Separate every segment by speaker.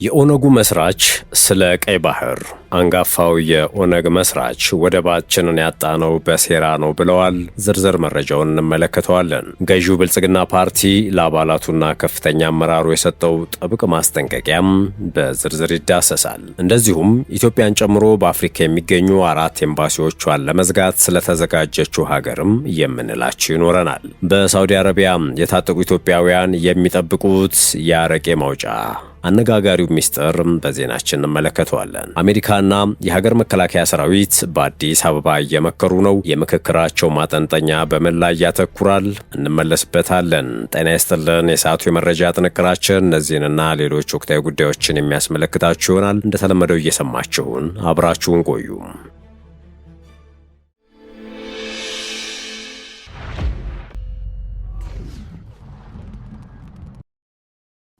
Speaker 1: የኦነጉ መስራች ስለ ቀይ ባህር አንጋፋው የኦነግ መስራች ወደባችንን ያጣነው በሴራ ነው ብለዋል። ዝርዝር መረጃውን እንመለከተዋለን። ገዢው ብልጽግና ፓርቲ ለአባላቱና ከፍተኛ አመራሩ የሰጠው ጥብቅ ማስጠንቀቂያም በዝርዝር ይዳሰሳል። እንደዚሁም ኢትዮጵያን ጨምሮ በአፍሪካ የሚገኙ 4 ኤምባሲዎቿን ለመዝጋት ስለተዘጋጀችው ሀገርም የምንላችሁ ይኖረናል። በሳውዲ አረቢያ የታጠቁ ኢትዮጵያውያን የሚጠብቁት የአረቄ ማውጫ አነጋጋሪው ሚስጥር በዜናችን እንመለከተዋለን። አሜሪካና የሀገር መከላከያ ሰራዊት በአዲስ አበባ እየመከሩ ነው። የምክክራቸው ማጠንጠኛ በምን ላይ ያተኩራል? እንመለስበታለን። ጤና ይስጥልን። የሰዓቱ የመረጃ ጥንቅራችን እነዚህንና ሌሎች ወቅታዊ ጉዳዮችን የሚያስመለክታችሁ ይሆናል። እንደተለመደው እየሰማችሁን አብራችሁን ቆዩ።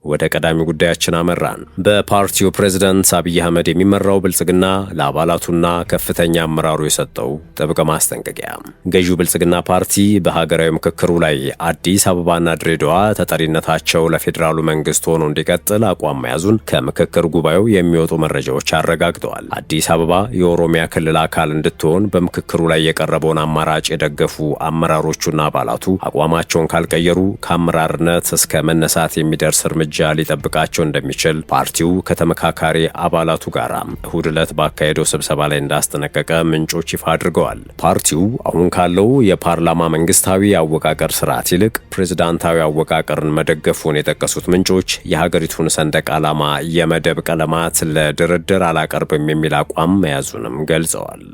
Speaker 1: ወደ ቀዳሚ ጉዳያችን አመራን። በፓርቲው ፕሬዝዳንት አብይ አህመድ የሚመራው ብልጽግና ለአባላቱና ከፍተኛ አመራሩ የሰጠው ጥብቅ ማስጠንቀቂያ። ገዢው ብልጽግና ፓርቲ በሀገራዊ ምክክሩ ላይ አዲስ አበባና ድሬዳዋ ተጠሪነታቸው ለፌዴራሉ መንግስት ሆኖ እንዲቀጥል አቋም መያዙን ከምክክር ጉባኤው የሚወጡ መረጃዎች አረጋግጠዋል። አዲስ አበባ የኦሮሚያ ክልል አካል እንድትሆን በምክክሩ ላይ የቀረበውን አማራጭ የደገፉ አመራሮቹና አባላቱ አቋማቸውን ካልቀየሩ ከአመራርነት እስከ መነሳት የሚደርስ እርምጃ ሊጠብቃቸው እንደሚችል ፓርቲው ከተመካካሪ አባላቱ ጋር እሁድ ዕለት ባካሄደው ስብሰባ ላይ እንዳስጠነቀቀ ምንጮች ይፋ አድርገዋል። ፓርቲው አሁን ካለው የፓርላማ መንግስታዊ አወቃቀር ስርዓት ይልቅ ፕሬዝዳንታዊ አወቃቀርን መደገፉን የጠቀሱት ምንጮች የሀገሪቱን ሰንደቅ ዓላማ የመደብ ቀለማት ለድርድር አላቀርብም የሚል አቋም መያዙንም ገልጸዋል።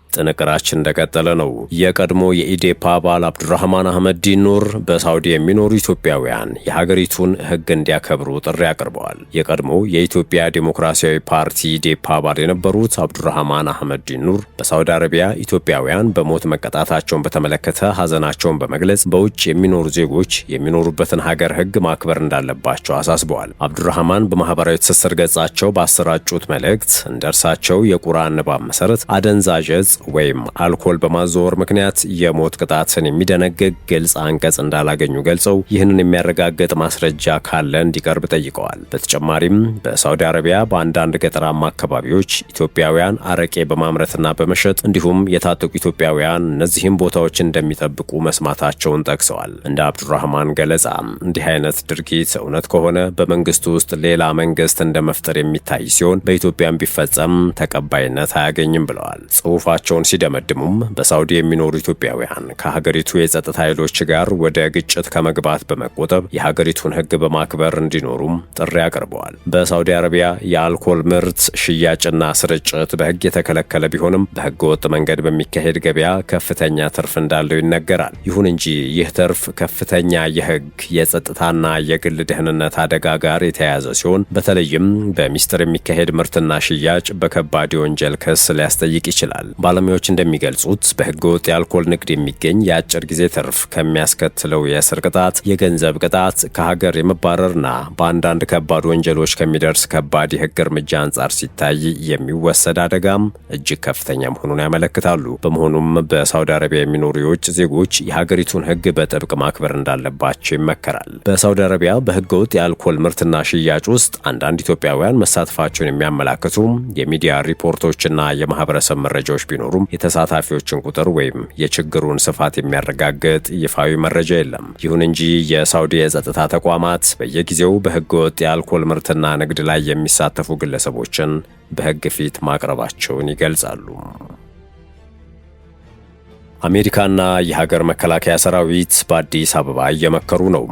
Speaker 1: ጥንቅራችን እንደቀጠለ ነው። የቀድሞ የኢዴፓ አባል አብዱራህማን አህመድ ዲኑር በሳውዲ የሚኖሩ ኢትዮጵያውያን የሀገሪቱን ሕግ እንዲያከብሩ ጥሪ አቅርበዋል። የቀድሞ የኢትዮጵያ ዴሞክራሲያዊ ፓርቲ ኢዴፓ አባል የነበሩት አብዱራህማን አህመድ ዲኑር በሳውዲ አረቢያ ኢትዮጵያውያን በሞት መቀጣታቸውን በተመለከተ ሀዘናቸውን በመግለጽ በውጭ የሚኖሩ ዜጎች የሚኖሩበትን ሀገር ሕግ ማክበር እንዳለባቸው አሳስበዋል። አብዱራህማን በማህበራዊ ትስስር ገጻቸው ባሰራጩት መልእክት እንደ እርሳቸው የቁርአን ንባብ መሰረት አደንዛዥ ዕፅ ወይም አልኮል በማዘወር ምክንያት የሞት ቅጣትን የሚደነግግ ግልጽ አንቀጽ እንዳላገኙ ገልጸው ይህንን የሚያረጋግጥ ማስረጃ ካለ እንዲቀርብ ጠይቀዋል። በተጨማሪም በሳውዲ አረቢያ በአንዳንድ ገጠራማ አካባቢዎች ኢትዮጵያውያን አረቄ በማምረትና በመሸጥ እንዲሁም የታጠቁ ኢትዮጵያውያን እነዚህም ቦታዎች እንደሚጠብቁ መስማታቸውን ጠቅሰዋል። እንደ አብዱራህማን ገለጻ እንዲህ አይነት ድርጊት እውነት ከሆነ በመንግስቱ ውስጥ ሌላ መንግስት እንደ መፍጠር የሚታይ ሲሆን በኢትዮጵያም ቢፈጸም ተቀባይነት አያገኝም ብለዋል። ጽሁፋቸው ሲደመድሙም በሳውዲ የሚኖሩ ኢትዮጵያውያን ከሀገሪቱ የጸጥታ ኃይሎች ጋር ወደ ግጭት ከመግባት በመቆጠብ የሀገሪቱን ሕግ በማክበር እንዲኖሩም ጥሪ አቅርበዋል። በሳውዲ አረቢያ የአልኮል ምርት ሽያጭና ስርጭት በሕግ የተከለከለ ቢሆንም በሕገ ወጥ መንገድ በሚካሄድ ገበያ ከፍተኛ ትርፍ እንዳለው ይነገራል። ይሁን እንጂ ይህ ትርፍ ከፍተኛ የሕግ የጸጥታና የግል ደህንነት አደጋ ጋር የተያያዘ ሲሆን በተለይም በሚስጥር የሚካሄድ ምርትና ሽያጭ በከባድ የወንጀል ክስ ሊያስጠይቅ ይችላል። ባለሙያዎች እንደሚገልጹት በህገወጥ የአልኮል ንግድ የሚገኝ የአጭር ጊዜ ትርፍ ከሚያስከትለው የእስር ቅጣት፣ የገንዘብ ቅጣት፣ ከሀገር የመባረርና በአንዳንድ ከባድ ወንጀሎች ከሚደርስ ከባድ የህግ እርምጃ አንጻር ሲታይ የሚወሰድ አደጋም እጅግ ከፍተኛ መሆኑን ያመለክታሉ። በመሆኑም በሳውዲ አረቢያ የሚኖሩ የውጭ ዜጎች የሀገሪቱን ህግ በጥብቅ ማክበር እንዳለባቸው ይመከራል። በሳውዲ አረቢያ በህገወጥ የአልኮል ምርትና ሽያጭ ውስጥ አንዳንድ ኢትዮጵያውያን መሳተፋቸውን የሚያመላክቱ የሚዲያ ሪፖርቶችና የማህበረሰብ መረጃዎች ቢኖሩም የተሳታፊዎችን ቁጥር ወይም የችግሩን ስፋት የሚያረጋግጥ ይፋዊ መረጃ የለም። ይሁን እንጂ የሳውዲ የጸጥታ ተቋማት በየጊዜው በህገወጥ የአልኮል ምርትና ንግድ ላይ የሚሳተፉ ግለሰቦችን በህግ ፊት ማቅረባቸውን ይገልጻሉ። አሜሪካና የሀገር መከላከያ ሰራዊት በአዲስ አበባ እየመከሩ ነው።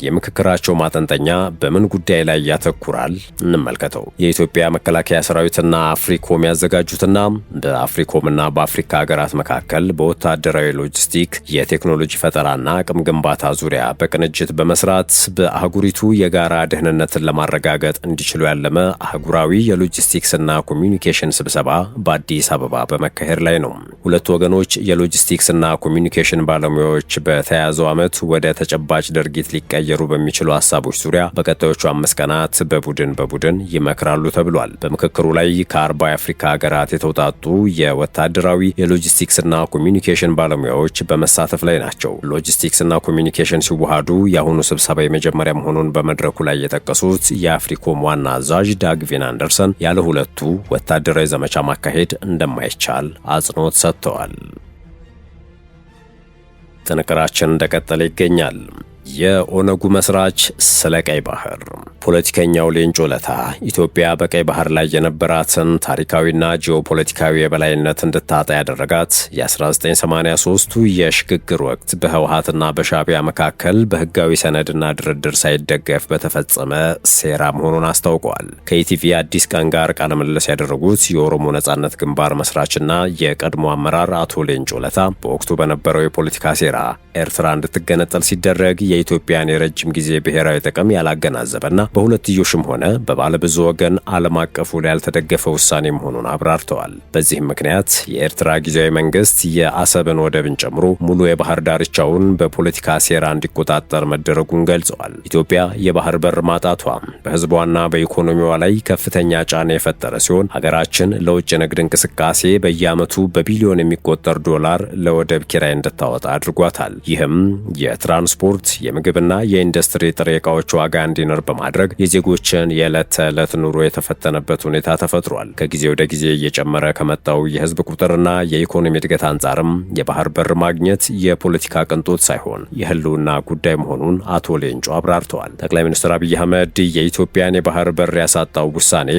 Speaker 1: የምክክራቸው ማጠንጠኛ በምን ጉዳይ ላይ ያተኩራል? እንመልከተው። የኢትዮጵያ መከላከያ ሰራዊትና አፍሪኮም ያዘጋጁትና በአፍሪኮምና በአፍሪካ ሀገራት መካከል በወታደራዊ ሎጂስቲክ፣ የቴክኖሎጂ ፈጠራና አቅም ግንባታ ዙሪያ በቅንጅት በመስራት በአህጉሪቱ የጋራ ደህንነትን ለማረጋገጥ እንዲችሉ ያለመ አህጉራዊ የሎጂስቲክስና ኮሚዩኒኬሽን ስብሰባ በአዲስ አበባ በመካሄድ ላይ ነው። ሁለቱ ወገኖች የሎጂስቲክስና ኮሚዩኒኬሽን ባለሙያዎች በተያያዘው ዓመት ወደ ተጨባጭ ድርጊት ሊቀየሩ ሊቀየሩ በሚችሉ ሀሳቦች ዙሪያ በቀጣዮቹ 5 ቀናት በቡድን ይመክራሉ ተብሏል። በምክክሩ ላይ ከ40 የአፍሪካ ሀገራት የተውጣጡ የወታደራዊ የሎጂስቲክስና ኮሚኒኬሽን ባለሙያዎች በመሳተፍ ላይ ናቸው። ሎጂስቲክስና ኮሚኒኬሽን ሲዋሃዱ የአሁኑ ስብሰባ የመጀመሪያ መሆኑን በመድረኩ ላይ የጠቀሱት የአፍሪኮም ዋና አዛዥ ዳግቪን አንደርሰን ያለ ሁለቱ ወታደራዊ ዘመቻ ማካሄድ እንደማይቻል አጽንኦት ሰጥተዋል። ጥንቅራችን እንደቀጠለ ይገኛል። የኦነጉ መስራች ስለ ቀይ ባህር። ፖለቲከኛው ሌንጮ ለታ ኢትዮጵያ በቀይ ባህር ላይ የነበራትን ታሪካዊና ጂኦፖለቲካዊ የበላይነት እንድታጣ ያደረጋት የ1983ቱ የሽግግር ወቅት በህወሓትና በሻዕቢያ መካከል በህጋዊ ሰነድና ድርድር ሳይደገፍ በተፈጸመ ሴራ መሆኑን አስታውቀዋል። ከኢቲቪ አዲስ ቀን ጋር ቃለ ምልልስ ያደረጉት የኦሮሞ ነጻነት ግንባር መስራችና የቀድሞ አመራር አቶ ሌንጮ ለታ በወቅቱ በነበረው የፖለቲካ ሴራ ኤርትራ እንድትገነጠል ሲደረግ የኢትዮጵያን የረጅም ጊዜ ብሔራዊ ጥቅም ያላገናዘበና በሁለትዮሽም ሆነ በባለብዙ ወገን ዓለም አቀፉ ላይ ያልተደገፈ ውሳኔ መሆኑን አብራርተዋል። በዚህም ምክንያት የኤርትራ ጊዜያዊ መንግስት የአሰብን ወደብን ጨምሮ ሙሉ የባህር ዳርቻውን በፖለቲካ ሴራ እንዲቆጣጠር መደረጉን ገልጸዋል። ኢትዮጵያ የባህር በር ማጣቷ በህዝቧና በኢኮኖሚዋ ላይ ከፍተኛ ጫና የፈጠረ ሲሆን ሀገራችን ለውጭ ንግድ እንቅስቃሴ በየዓመቱ በቢሊዮን የሚቆጠር ዶላር ለወደብ ኪራይ እንድታወጣ አድርጓታል። ይህም የትራንስፖርት የምግብና የኢንዱስትሪ ጥሬ ዕቃዎች ዋጋ እንዲንር በማድረግ የዜጎችን የዕለት ተዕለት ኑሮ የተፈተነበት ሁኔታ ተፈጥሯል። ከጊዜ ወደ ጊዜ እየጨመረ ከመጣው የህዝብ ቁጥርና የኢኮኖሚ እድገት አንጻርም የባህር በር ማግኘት የፖለቲካ ቅንጦት ሳይሆን የህልውና ጉዳይ መሆኑን አቶ ሌንጮ አብራርተዋል። ጠቅላይ ሚኒስትር አብይ አህመድ የኢትዮጵያን የባህር በር ያሳጣው ውሳኔ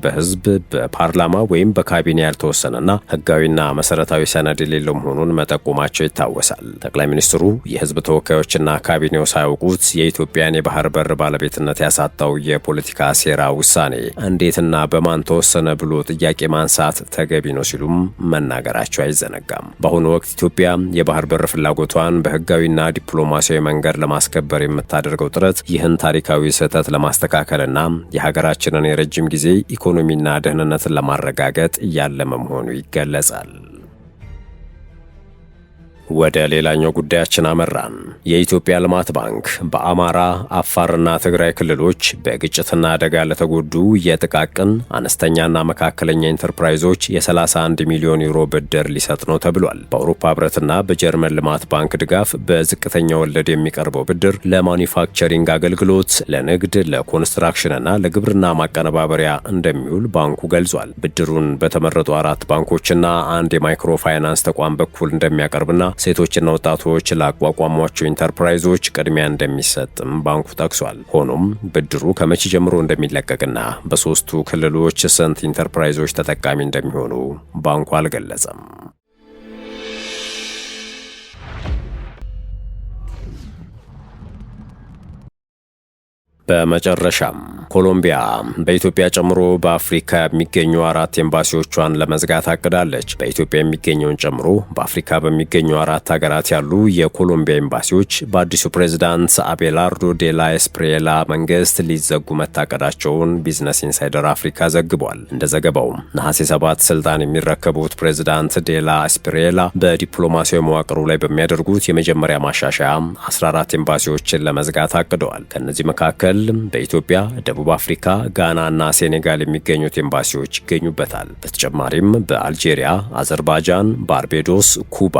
Speaker 1: በህዝብ በፓርላማ ወይም በካቢኔ ያልተወሰነና ህጋዊና መሰረታዊ ሰነድ የሌለው መሆኑን መጠቆማቸው ይታወሳል። ጠቅላይ ሚኒስትሩ የህዝብ ተወካዮችና ካቢኔው ሳያውቁት የኢትዮጵያን የባህር በር ባለቤትነት ያሳጣው የፖለቲካ ሴራ ውሳኔ እንዴትና በማን ተወሰነ ብሎ ጥያቄ ማንሳት ተገቢ ነው ሲሉም መናገራቸው አይዘነጋም። በአሁኑ ወቅት ኢትዮጵያ የባህር በር ፍላጎቷን በህጋዊና ዲፕሎማሲያዊ መንገድ ለማስከበር የምታደርገው ጥረት ይህን ታሪካዊ ስህተት ለማስተካከልና የሀገራችንን የረጅም ጊዜ ኢኮኖሚና ደህንነትን ለማረጋገጥ እያለመ መሆኑ ይገለጻል። ወደ ሌላኛው ጉዳያችን አመራን። የኢትዮጵያ ልማት ባንክ በአማራ፣ አፋርና ትግራይ ክልሎች በግጭትና አደጋ ለተጎዱ የጥቃቅን አነስተኛና መካከለኛ ኢንተርፕራይዞች የ31 ሚሊዮን ዩሮ ብድር ሊሰጥ ነው ተብሏል። በአውሮፓ ህብረትና በጀርመን ልማት ባንክ ድጋፍ በዝቅተኛ ወለድ የሚቀርበው ብድር ለማኒፋክቸሪንግ አገልግሎት፣ ለንግድ፣ ለኮንስትራክሽንና ለግብርና ማቀነባበሪያ እንደሚውል ባንኩ ገልጿል። ብድሩን በተመረጡ 4 ባንኮችና አንድ የማይክሮ ፋይናንስ ተቋም በኩል እንደሚያቀርብና ሴቶችና ወጣቶች ላቋቋሟቸው ኢንተርፕራይዞች ቅድሚያ እንደሚሰጥም ባንኩ ጠቅሷል። ሆኖም ብድሩ ከመቼ ጀምሮ እንደሚለቀቅና በሶስቱ ክልሎች ስንት ኢንተርፕራይዞች ተጠቃሚ እንደሚሆኑ ባንኩ አልገለጸም። በመጨረሻም ኮሎምቢያ በኢትዮጵያ ጨምሮ በአፍሪካ የሚገኙ 4 ኤምባሲዎቿን ለመዝጋት አቅዳለች። በኢትዮጵያ የሚገኘውን ጨምሮ በአፍሪካ በሚገኙ 4 ሀገራት ያሉ የኮሎምቢያ ኤምባሲዎች በአዲሱ ፕሬዝዳንት አቤላርዶ ዴላ ኤስፕሪላ መንግስት ሊዘጉ መታቀዳቸውን ቢዝነስ ኢንሳይደር አፍሪካ ዘግቧል። እንደ ዘገባውም ነሐሴ 7 ስልጣን የሚረከቡት ፕሬዝዳንት ዴላ ኤስፕሪላ በዲፕሎማሲያዊ መዋቅሩ ላይ በሚያደርጉት የመጀመሪያ ማሻሻያ 14 ኤምባሲዎችን ለመዝጋት አቅደዋል። ከእነዚህ መካከል በኢትዮጵያ፣ ደቡብ አፍሪካ፣ ጋና እና ሴኔጋል የሚገኙት ኤምባሲዎች ይገኙበታል። በተጨማሪም በአልጄሪያ፣ አዘርባይጃን፣ ባርቤዶስ፣ ኩባ፣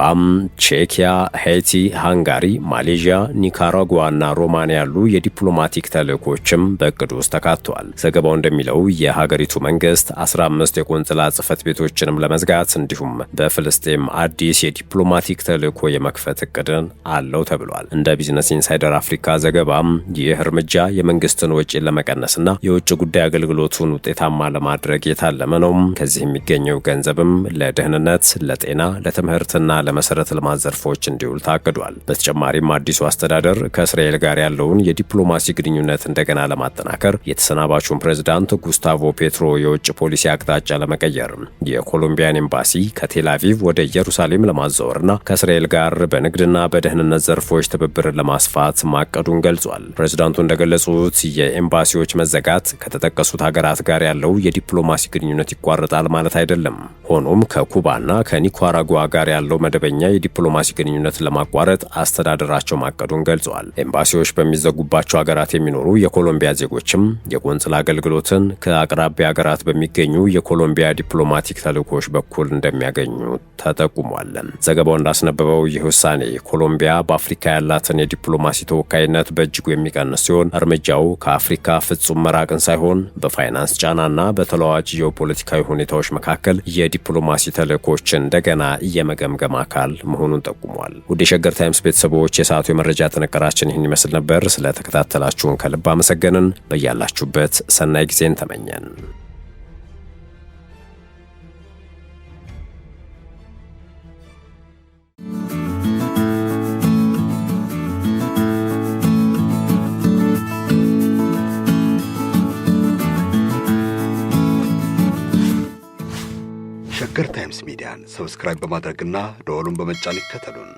Speaker 1: ቼኪያ፣ ሄይቲ፣ ሃንጋሪ፣ ማሌዥያ፣ ኒካራጓ እና ሮማኒያ ያሉ የዲፕሎማቲክ ተልእኮችም በእቅዱ ውስጥ ተካተዋል። ዘገባው እንደሚለው የሀገሪቱ መንግስት 15 የቆንጽላ ጽህፈት ቤቶችንም ለመዝጋት እንዲሁም በፍልስጤም አዲስ የዲፕሎማቲክ ተልእኮ የመክፈት እቅድን አለው ተብሏል። እንደ ቢዝነስ ኢንሳይደር አፍሪካ ዘገባም ይህ እርምጃ የመንግስትን ወጪ ለመቀነስና የውጭ ጉዳይ አገልግሎቱን ውጤታማ ለማድረግ የታለመ ነው። ከዚህ የሚገኘው ገንዘብም ለደህንነት፣ ለጤና፣ ለትምህርትና ለመሰረተ ልማት ዘርፎች እንዲውል ታቅዷል። በተጨማሪም አዲሱ አስተዳደር ከእስራኤል ጋር ያለውን የዲፕሎማሲ ግንኙነት እንደገና ለማጠናከር የተሰናባቹን ፕሬዝዳንት ጉስታቮ ፔትሮ የውጭ ፖሊሲ አቅጣጫ ለመቀየር የኮሎምቢያን ኤምባሲ ከቴል አቪቭ ወደ ኢየሩሳሌም ለማዛወርና ከእስራኤል ጋር በንግድና በደህንነት ዘርፎች ትብብርን ለማስፋት ማቀዱን ገልጿል። ፕሬዝዳንቱ እንደገለጹት እንደገለጹት የኤምባሲዎች መዘጋት ከተጠቀሱት ሀገራት ጋር ያለው የዲፕሎማሲ ግንኙነት ይቋረጣል ማለት አይደለም። ሆኖም ከኩባና ከኒካራጓ ጋር ያለው መደበኛ የዲፕሎማሲ ግንኙነት ለማቋረጥ አስተዳደራቸው ማቀዱን ገልጸዋል። ኤምባሲዎች በሚዘጉባቸው ሀገራት የሚኖሩ የኮሎምቢያ ዜጎችም የቆንጽላ አገልግሎትን ከአቅራቢያ ሀገራት በሚገኙ የኮሎምቢያ ዲፕሎማቲክ ተልእኮች በኩል እንደሚያገኙ ተጠቁሟል። ዘገባው እንዳስነበበው ይህ ውሳኔ ኮሎምቢያ በአፍሪካ ያላትን የዲፕሎማሲ ተወካይነት በእጅጉ የሚቀንስ ሲሆን እርምጃው ከአፍሪካ ፍጹም መራቅን ሳይሆን በፋይናንስ ጫናና በተለዋዋጭ ጂኦፖለቲካዊ ሁኔታዎች መካከል የዲፕሎማሲ ተልእኮችን እንደገና የመገምገም አካል መሆኑን ጠቁሟል። ውድ የሸገር ታይምስ ቤተሰቦች የሰዓቱ የመረጃ ጥንቅራችን ይህን ይመስል ነበር። ስለተከታተላችሁን ከልብ አመሰገንን። በያላችሁበት ሰናይ ጊዜን ተመኘን።
Speaker 2: ሸገር ታይምስ ሚዲያን ሰብስክራይብ በማድረግና ደወሉን በመጫን ይከተሉን።